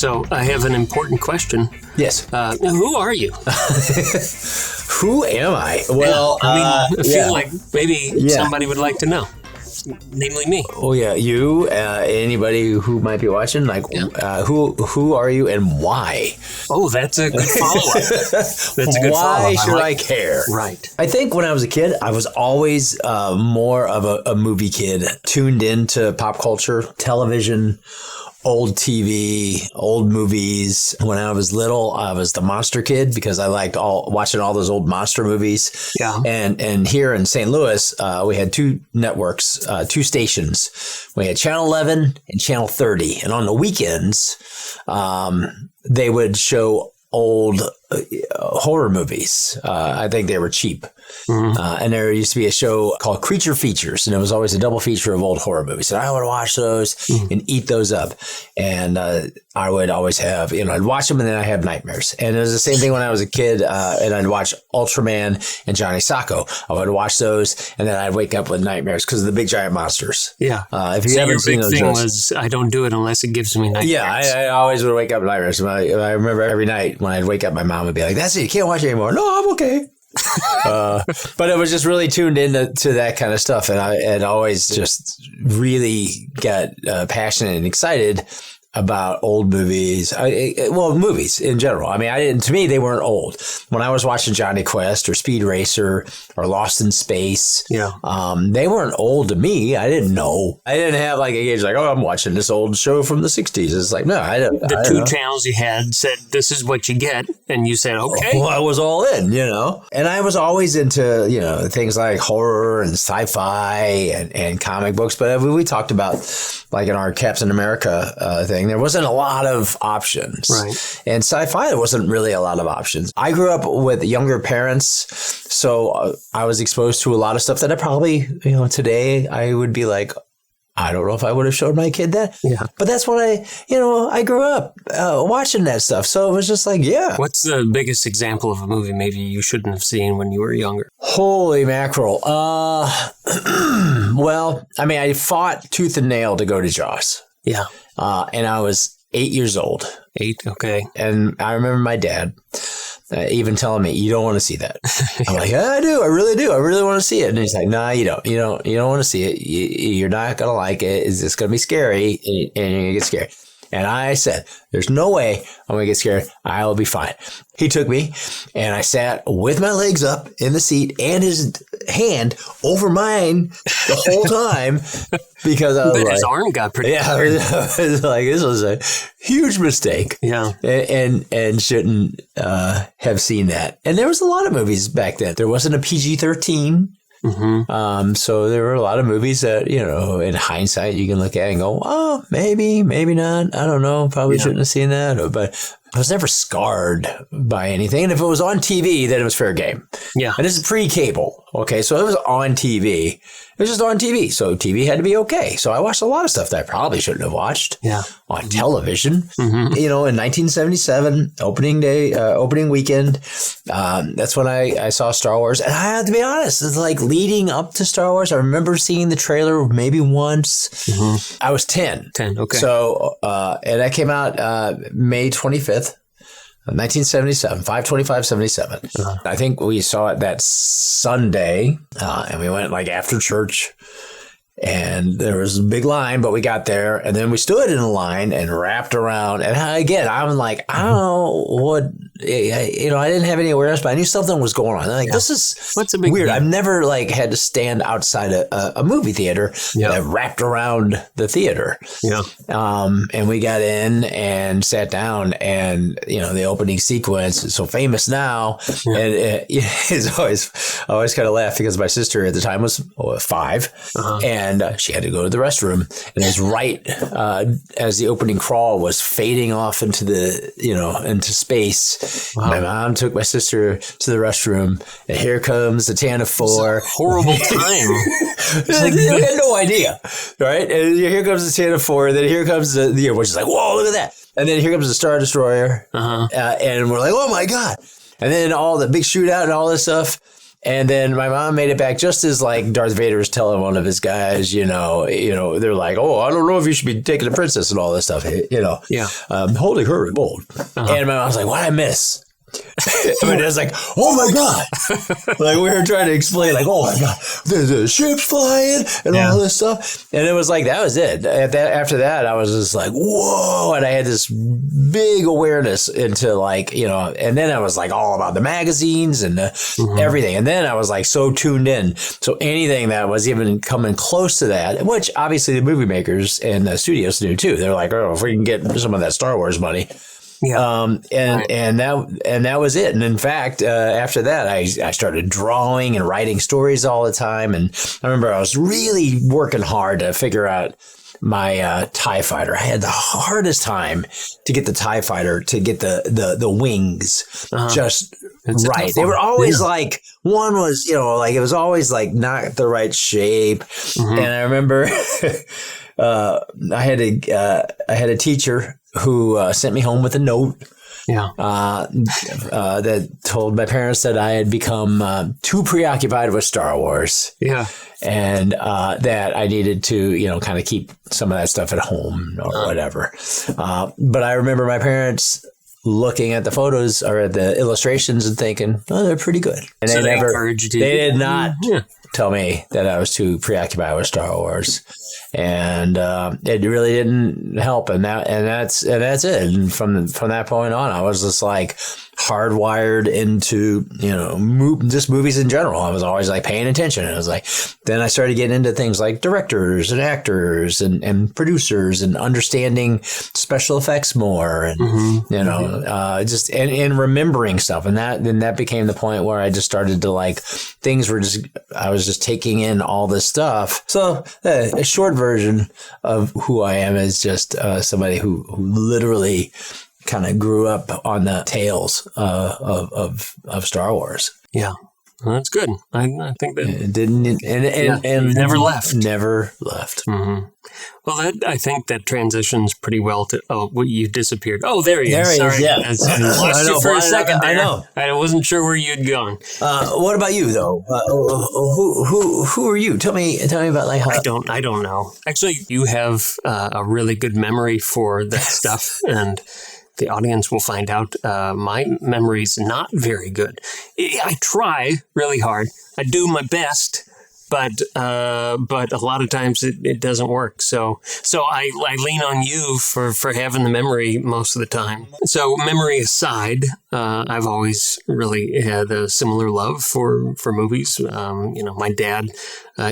So I have an important question. Yes. Who are you? Who am I? Well, I feel like maybe somebody would like to know. Namely me. Oh yeah, you. Anybody who might be watching, who are you and why? Oh, that's a good follow-up. That's a good follow-up. Why should I care? Right. I think when I was a kid, I was always more of a movie kid, tuned into pop culture, television, old TV, old movies. When I was little, I was the monster kid because I liked watching all those old monster movies. Yeah. And here in St. Louis, we had two networks, two stations. We had Channel 11 and Channel 30. And on the weekends, they would show old horror movies. I think they were cheap. Mm-hmm. And there used to be a show called Creature Features, and it was always a double feature of old horror movies. And I would watch those and eat those up. And I would always have, I'd watch them and then I have nightmares. And it was the same thing when I was a kid, and I'd watch Ultraman and Johnny Sacco. I would watch those and then I'd wake up with nightmares because of the big giant monsters. Yeah. If you haven't seen those, your big thing was, I don't do it unless it gives me nightmares. Yeah, I always would wake up with nightmares. I remember every night when I'd wake up, my mom would be like, "That's it, you can't watch it anymore." No, I'm okay. But it was just really tuned into that kind of stuff, and I always just really got passionate and excited about old movies. Movies in general. I mean, to me, they weren't old. When I was watching Johnny Quest or Speed Racer or Lost in Space, they weren't old to me. I didn't know. I didn't have like a gauge like, oh, I'm watching this old show from the 60s. It's like, no, I don't. The two channels you had said, this is what you get. And you said, okay. Well, I was all in, And I was always into, things like horror and sci-fi and comic books. But we talked about, like in our Captain America thing, there wasn't a lot of options. Right. And sci-fi, there wasn't really a lot of options. I grew up with younger parents, so I was exposed to a lot of stuff that I probably, today I would be like, I don't know if I would have showed my kid that. Yeah. But that's what I grew up watching that stuff. So it was just like, yeah. What's the biggest example of a movie maybe you shouldn't have seen when you were younger? Holy mackerel. Well, I mean, I fought tooth and nail to go to Jaws. Yeah. And I was 8 years old. 8, okay. And I remember my dad even telling me, "You don't want to see that." I'm like, "Yeah, I do. I really do. I really want to see it." And he's like, "No, you don't. You don't want to see it. You're not going to like it. It's just going to be scary, and you're going to get scared." And I said, "There's no way I'm going to get scared. I'll be fine." He took me, and I sat with my legs up in the seat and his hand over mine the whole time because I was but like, his arm got pretty tired. I was like, this was a huge mistake. Yeah. And shouldn't have seen that. And there was a lot of movies back then. There wasn't a PG-13. Mm-hmm. So there were a lot of movies that, in hindsight, you can look at and go, oh, maybe not. I don't know. Probably shouldn't have seen that. But I was never scarred by anything. And if it was on TV, then it was fair game. Yeah. And this is pre-cable. Okay. So it was on TV. It was just on TV. So TV had to be okay. So I watched a lot of stuff that I probably shouldn't have watched on television. Mm-hmm. In 1977, opening weekend, that's when I saw Star Wars. And I have to be honest, it's like leading up to Star Wars. I remember seeing the trailer maybe once. Mm-hmm. I was 10. 10, okay. So, and that came out May 25th. 1977, 5/25/77. Uh-huh. I think we saw it that Sunday, and we went like after church, and there was a big line, but we got there, and then we stood in a line and wrapped around. And again, I'm like, I don't know what, I didn't have any awareness, but I knew something was going on. I'm like, this is what's a big weird. deal? I've never had to stand outside a movie theater that wrapped around the theater. Yeah. And we got in and sat down, and the opening sequence is so famous now, and it's I always kind of laugh because my sister at the time was 5, and she had to go to the restroom, and it was right as the opening crawl was fading off into into space. Wow. My mom took my sister to the restroom, and here comes the Tan of 4. Horrible time. We had no idea, right? And here comes the Tan of 4, and then here comes the which is like, whoa, look at that. And then here comes the Star Destroyer, and we're like, oh my God. And then all the big shootout and all this stuff. And then my mom made it back just as like Darth Vader's telling one of his guys, they're like, oh, I don't know if you should be taking the princess and all this stuff, Yeah. Holding her in bold. And my mom's like, what did I miss? My dad's like, oh my God. Like we were trying to explain, like, oh my God, there's a ship's flying and all this stuff. And it was like, that was it. After that, I was just like, whoa. And I had this big awareness into like, and then I was like all about the magazines and everything. And then I was like so tuned in. So anything that was even coming close to that, which obviously the movie makers and the studios knew too. They're like, oh, if we can get some of that Star Wars money. Yeah. And that was it. And in fact, after that, I started drawing and writing stories all the time. And I remember I was really working hard to figure out my TIE fighter. I had the hardest time to get the TIE fighter to get the wings just right. They were always like, one was, like it was always like not the right shape. And I remember I had a teacher who sent me home with a note. Yeah. That told my parents that I had become too preoccupied with Star Wars. Yeah. And that I needed to, kind of keep some of that stuff at home or whatever. But I remember my parents looking at the photos or at the illustrations and thinking, oh, they're pretty good. And so they did not tell me that I was too preoccupied with Star Wars. And it really didn't help, and that's it. And from that point on, I was just like hardwired into just movies in general. I was always like paying attention. And I was like, then I started getting into things like directors and actors and producers and understanding special effects more, and just and remembering stuff. And that became the point where I just started to like I was just taking in all this stuff. So a short version of who I am is just somebody who literally kind of grew up on the tales of Star Wars. Yeah. Well, that's good. I think that it didn't, and never left. Never left. Mm-hmm. Well, I think that transitions pretty well to. Oh, you disappeared. Oh, there he is. There he is. Yeah, I lost you for a second. I know. I wasn't sure where you'd gone. What about you, though? Who are you? Tell me about like how. I don't know. Actually, you have a really good memory for that stuff, and the audience will find out my memory's not very good. I try really hard. I do my best, but a lot of times it doesn't work. So I lean on you for having the memory most of the time. So memory aside, I've always really had a similar love for movies. My dad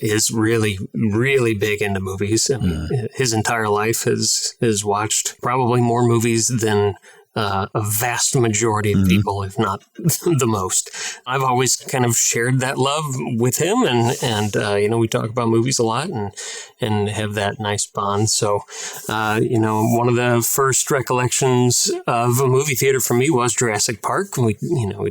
is really, really big into movies. I mean, his entire life has watched probably more movies than a vast majority of people, if not the most. I've always kind of shared that love with him, and we talk about movies a lot and have that nice bond. So, one of the first recollections of a movie theater for me was Jurassic Park. We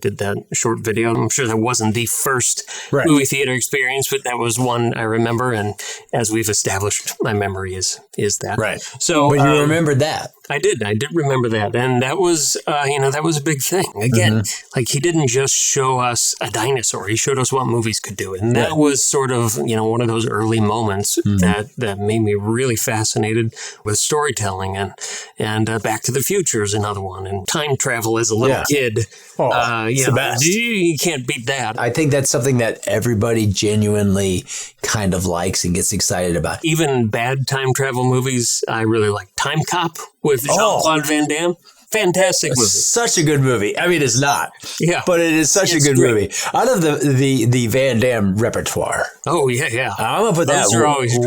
did that short video. I'm sure that wasn't the first movie theater experience, but that was one I remember. And as we've established, my memory is that. Right. So, but you remembered that. I did remember that. And that was, that was a big thing. Again, like he didn't just show us a dinosaur. He showed us what movies could do. And that was sort of, one of those early moments that made me really fascinated with storytelling. And Back to the Future is another one. And time travel as a little kid. It's the best. You can't beat that. I think that's something that everybody genuinely kind of likes and gets excited about. Even bad time travel movies, I really like. Time Cop with Jean-Claude Van Damme. Fantastic movie. Such a good movie. I mean, it's not. Yeah. But it is such a good movie. Out of the Van Damme repertoire. Oh, yeah. I'm going to put that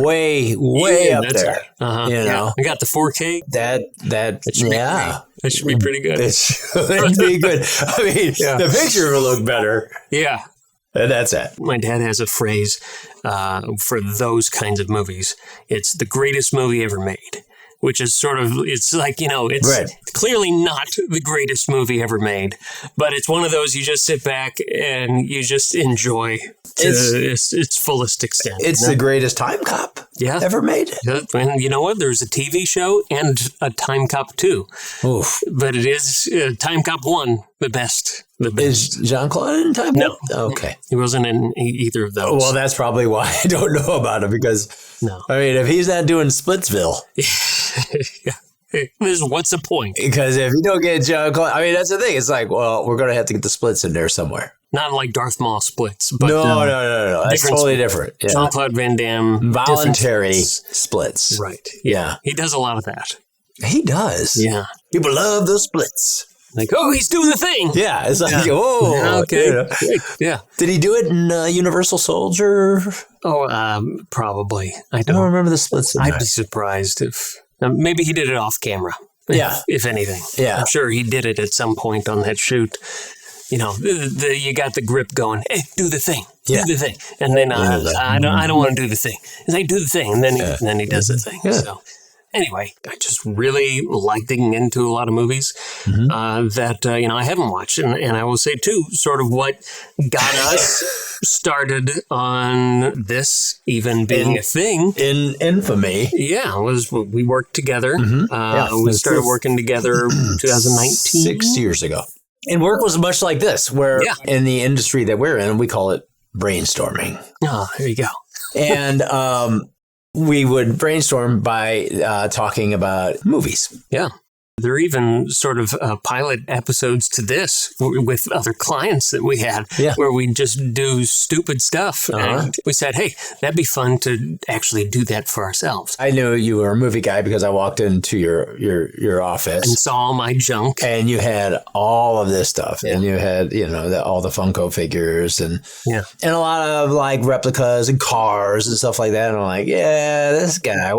way up there. Right. Yeah. We got the 4K. That should be that should be pretty good. It should be good. I mean, the picture will look better. Yeah. And that's it. My dad has a phrase for those kinds of movies. It's the greatest movie ever made. Which is sort of, it's like, it's clearly not the greatest movie ever made, but it's one of those you just sit back and you just enjoy to its fullest extent. It's the greatest Time Cop ever made. And you know what? There's a TV show and a Time Cop 2. Oof. But it is Time Cop 1, the best Is Jean-Claude in Time Cop? No. Okay. He wasn't in either of those. Well, that's probably why I don't know about him because, I mean, if he's not doing Splitsville. What's the point? Because if you don't get Jean-Claude, I mean, that's the thing. It's like, well, we're going to have to get the splits in there somewhere. Not like Darth Maul splits. But No. That's totally different. Yeah. Jean-Claude Van Damme. Voluntary splits. Right. Yeah. He does a lot of that. He does. Yeah. People love those splits. Like, oh, he's doing the thing. Yeah. It's like, oh. Okay. You know. Great. Yeah. Did he do it in Universal Soldier? Oh, probably. I I don't remember the splits. I'd be surprised if maybe he did it off camera. Yeah. If anything. Yeah. I'm sure he did it at some point on that shoot. You know, you got the grip going. Hey, do the thing. Do the thing. And then I don't want to do the thing. He's like, do the thing. And then he does the thing. Yeah. So anyway, I just really like digging into a lot of movies that, I haven't watched. And I will say, too, sort of what got us started on this even being a thing. In infamy. Yeah, was we worked together. We started working together 2019. 6 years ago. And work was much like this, where in the industry that we're in, we call it brainstorming. Oh, there you go. And we would brainstorm by talking about movies. Yeah. There are even sort of pilot episodes to this with other clients that we had where we just do stupid stuff. And we said, hey, that'd be fun to actually do that for ourselves. I knew you were a movie guy because I walked into your office. And saw all my junk. And you had all of this stuff. And you had, all the Funko figures and a lot of like replicas and cars and stuff like that. And I'm like, yeah, this guy,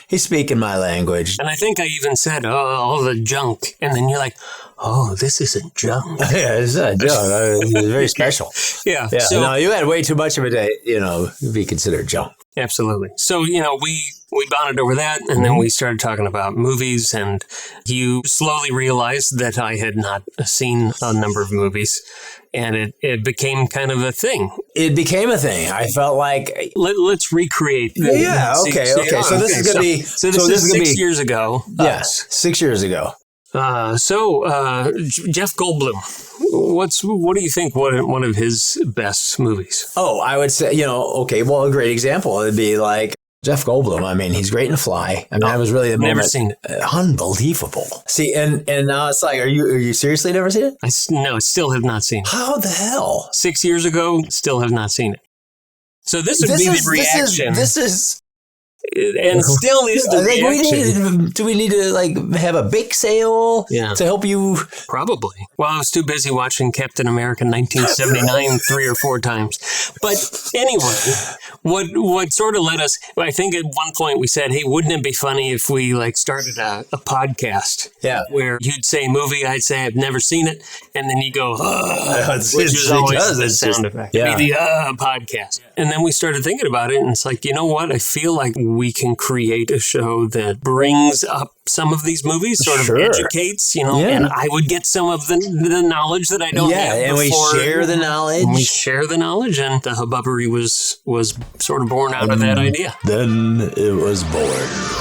he's speaking my language. And I think I even said, all the junk. And then you're like, oh, this isn't junk. Yeah, it's not junk. It's very special. Yeah. So, no, you had way too much of it to, be considered junk. Absolutely. So, we bonded over that, and then we started talking about movies, and you slowly realized that I had not seen a number of movies, and it became kind of a thing. It became a thing. I felt like... Let's recreate. Yeah, okay. So this is going to be... So this is 6 years ago. Yes, 6 years ago. Jeff Goldblum, what do you think one of his best movies? Oh, I would say, a great example would be like Jeff Goldblum. I mean, he's great in Fly. I mean, that was really the moment. Never seen it. Unbelievable. See, and now it's like, are you seriously never seen it? No, I still have not seen it. How the hell? 6 years ago, still have not seen it. So this would be the reaction. This is and still is the reaction. Do we need to have a bake sale to help you? Probably. Well, I was too busy watching Captain America 1979 3 or 4 times. But anyway, what sort of led us, I think at one point we said, hey, wouldn't it be funny if we started a podcast? Yeah. Where you'd say movie, I'd say I've never seen it. And then you go, which is always the sound effect. Yeah. Be the podcast. And then we started thinking about it, and it's like, you know what? I feel like we can create a show that brings up some of these movies, sort of educates, and I would get some of the knowledge that I don't have before. And we share the knowledge. And the Hubbubbery was sort of born out of that idea. Then it was born.